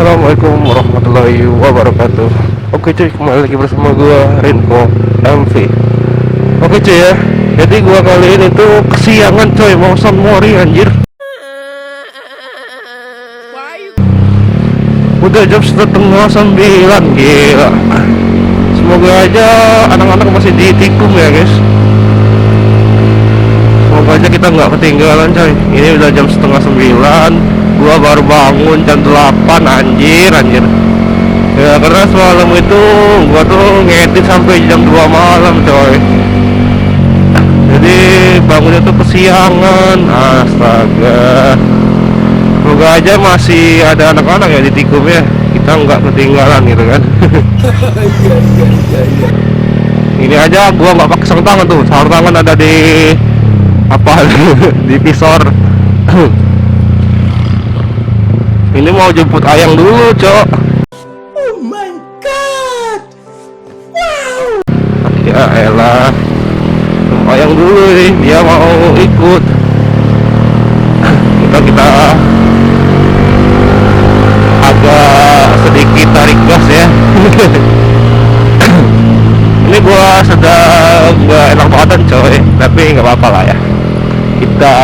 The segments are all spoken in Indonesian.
Assalamualaikum warahmatullahi wabarakatuh. Oke cuy, kembali lagi bersama gua Rinko MV. Oke cuy ya, jadi gua kali ini tuh kesiangan coy, mau San Mori anjir. Udah jam 8:30, gila. Semoga aja anak-anak masih ditikung ya guys. Semoga aja kita nggak ketinggalan coy. Ini udah jam 8:30. Gua baru bangun jam 8 anjir. Ya karena semalam itu gua tuh ngedit sampai jam 2 malam coy. Jadi bangunnya tuh kesiangan. Astaga. Semoga aja masih ada anak-anak ya di Tikum ya. Kita nggak ketinggalan gitu kan. Iya. Ini aja gua nggak pakai sarung tangan tuh. Sarung tangan ada di apa? Di visor. Ini mau jemput ayang dulu, Cok. Oh my god. Wow. Ya elah. Ayang dulu nih, dia mau ikut. Kita agak sedikit tarik gas ya. Ini gua sedang nggak enak badan, coy. Tapi nggak apa-apa lah ya. Kita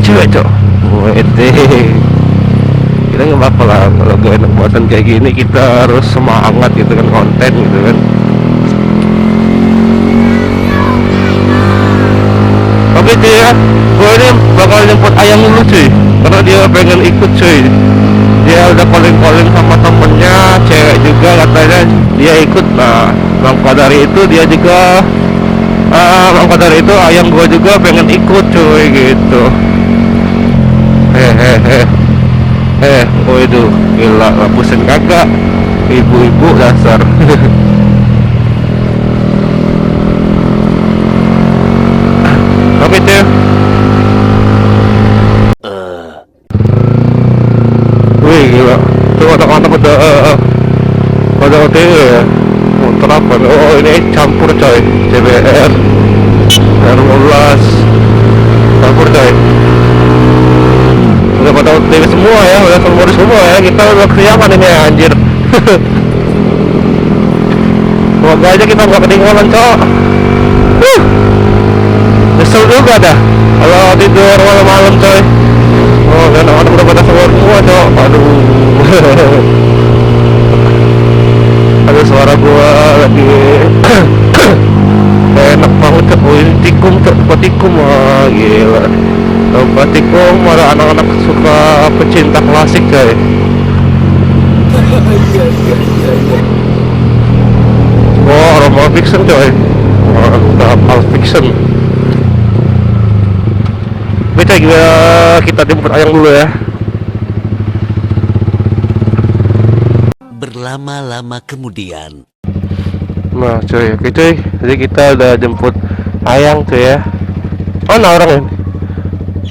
cewek, Cok. Kita nggak apa-apa lah kalau gak enak badan kayak gini, kita harus semangat gitu kan, konten gitu kan. Oke cuy ya, gue ini bakal jemput ayang dulu cuy, karena dia pengen ikut cuy. Dia udah calling sama temennya cewek juga, katanya dia ikut. Nah maka dari itu dia juga maka dari itu ayang gue juga pengen ikut cuy gitu. Oh itu gila, ngapusin kagak ibu-ibu dasar. Oke cuy. Wih gila, tuh anak-anak udah OTW ya. Motor apa? Oh ini campur coy, CBR R15 campur coy. Udah pada OTW semua ya, udah keluar semua ya. Kita udah kesiangan ini ya, anjir. Semoga aja kita nggak ketinggalan, Cok. Nyesel juga dah kalau tidur malam-malam, coy. Oh, dan orang udah pada keluar semua, Cok. Aduh. Ada suara gua lagi enak banget, Cok. Oh, ini tikum, Cok. Tikum, wah gila. Tikum, ada anak-anak suka pecinta klasik, coy. Oh, Romal Fiction, coy. Mantap, Pulp Fiction. Oke, kita jemput ayang dulu ya. Berlama-lama kemudian. Nah coy, oke coy, jadi kita udah jemput ayang coy ya. Mana orangnya?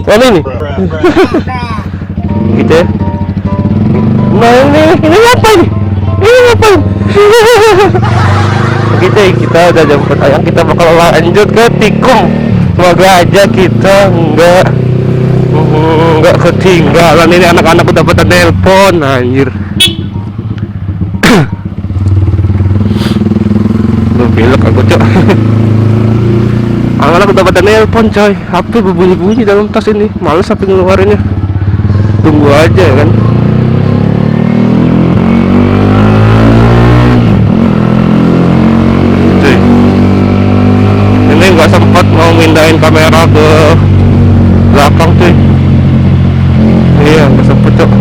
Mana ini? Gitu ya. Nah ini apa ini? Ini apa ini? Oke coy, kita udah jemput ayang, kita bakal lanjut ke Tikum. Semoga aja kita nggak ketinggalan. Ini anak-anak udah pada nelpon anjir. Lu belok aku, Cok. Anak-anak udah pada nelpon coy, HP berbunyi-bunyi dalam tas ini, males HP ngeluarinnya. Tunggu aja kan. Cuy, ini nggak sempat mau mindahin kamera ke belakang cuy. Iya nggak sempet, Cok.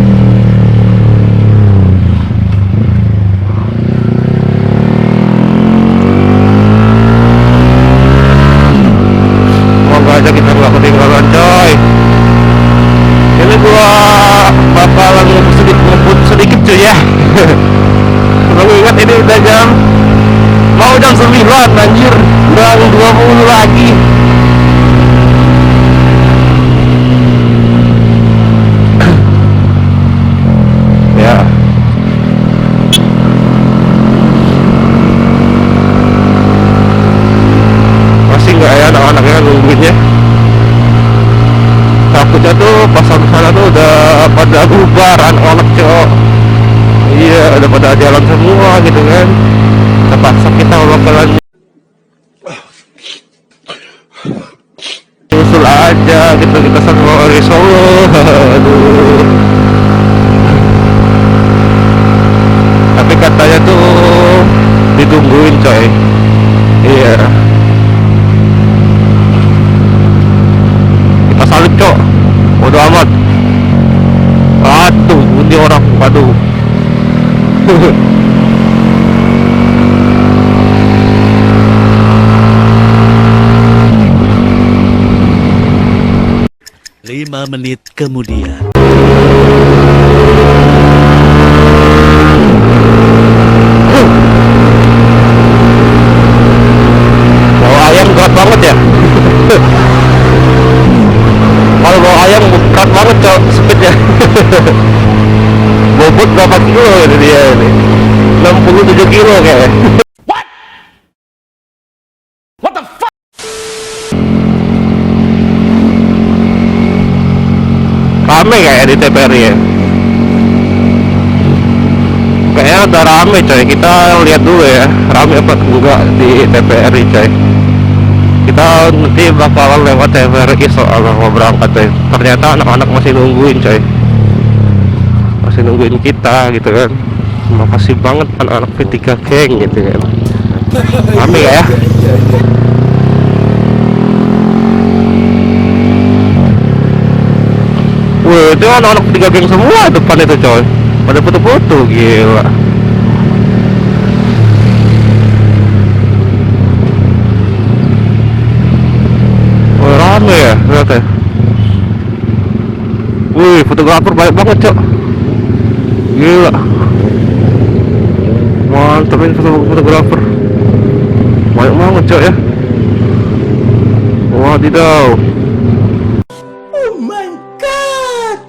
Aja kita nggak ketinggalan coy. Ini gua bakalan ngebut sedikit cuy ya. Kalau ingat ini udah mau jam 9 anjir, kurang 20 lagi. Ya masih nggak ya anak-anaknya nungguinnya. Takutnya tuh pas sampai sana tuh udah udah pada bubar anak-anak cok. Iya, udah pada jalan semua gitu kan. Terpaksa kita bakalan nyusul aja gitu, kita semua dari Solo. Aduh. Tapi katanya tuh ditungguin coy. Iya. Kita salut cok. Bodo amat. Aduh, ini orang, aduh. Lima menit kemudian. Bawa ayam berat banget ya. Kalau bawa ayam berat banget cok, speednya. Bobot berapa kilo ini dia ini? 67 kilo kayaknya. What the fuck? Rame kayak di TPRI ya. Kayaknya udah rame coy. Kita lihat dulu ya, rame apa enggak di TPRI coy. Kita nanti bakalan lewat TPRI soalnya mau berangkat coy. Ternyata anak-anak masih nungguin coy, masih nungguin kita gitu kan. Makasih banget anak-anak P3 geng gitu kan. Rame ya. Wih, itu anak-anak P3 geng semua depan itu coy, pada foto-foto gila. Wih, rame ya ternyata. Wih, fotografer banyak banget cok, gila. Mantap ini fotografer, banyak banget cok ya. Wadidaw. Oh my god!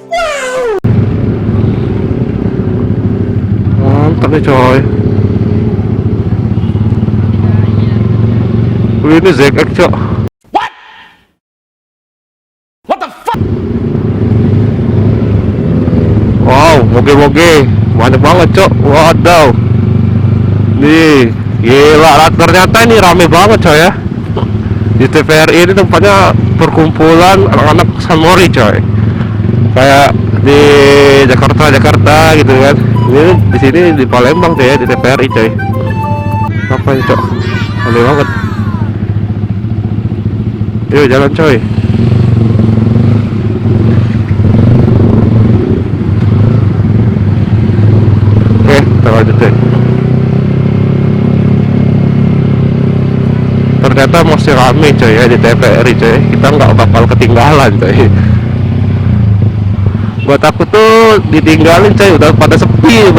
Wow! Mantap nih coy. Wih, ini ZX cok. What? What the fuck? Wow, moge-moge banyak banget cok. Wadaw. Nih, gila, ternyata ini rame banget coy ya. Di TVRI ini tempatnya perkumpulan anak-anak Samori coy. Kayak di Jakarta gitu kan. Ini di sini di Palembang tuh ya, di TVRI coy. Apa ini cok? Aneh banget. Yuk jalan coy. Oke, kita lanjut coy. Ternyata masih rame coy ya di TVRI coy. Kita nggak bakal ketinggalan coy. Buat aku tuh ditinggalin coy, udah pada sepi,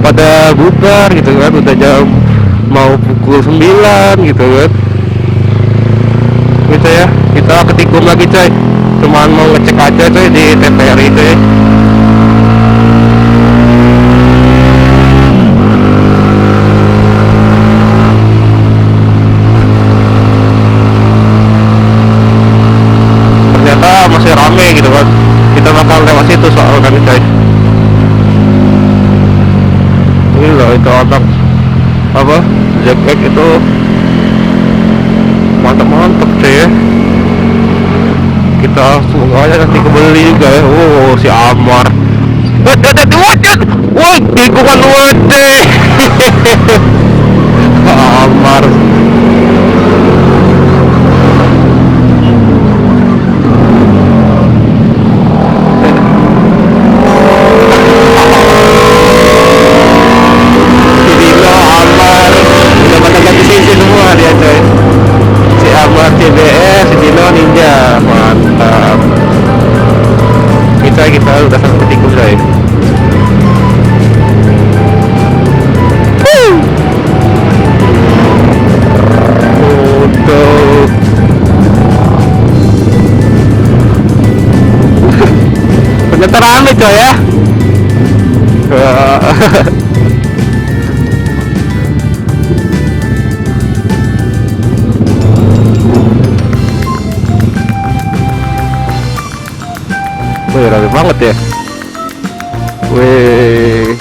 pada bubar gitu kan. Udah jam mau pukul 9 gitu kan. Gitu ya, kita ketikung lagi coy. Cuman mau ngecek aja coy di TVRI coy. Ternyata masih rame gitu kan. Kita bakal lewat situ soal kan coy. Ini loh itu otak apa jacket itu mantap coy ya. Kita semoga aja nanti kebeli juga ya. Oh si Amar, woi tikungan wede. Amar CBS, si Dino Ninja, mantap. Kita udah sampai tikung coy. Untuk ternyata rame coy ya. Wih, rame banget ya. Wih,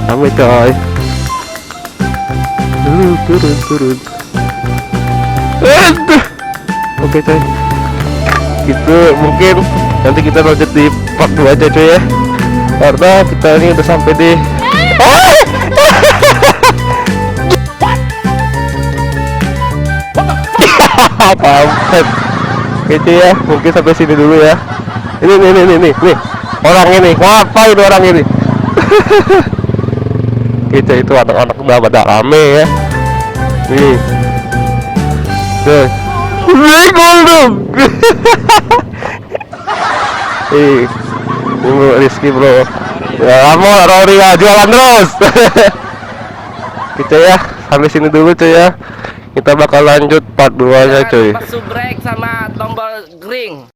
rame coy. Turun. Aduh. Oke coy, gitu mungkin nanti kita lanjut di part 2 aja coy ya, karena kita ini udah sampai di kampret gitu ya. Mungkin sampai sini dulu ya. Ini orang ini ngapain orang ini. Gitu, itu anak-anak udah pada rame ya. Nih tuh, dong. Ini Rizky bro. Ya kamu Rory ya, jualan terus. Gitu ya, sampai sini dulu cuy ya. Kita bakal lanjut part 2 nya cuy. Subrek sama tombol green.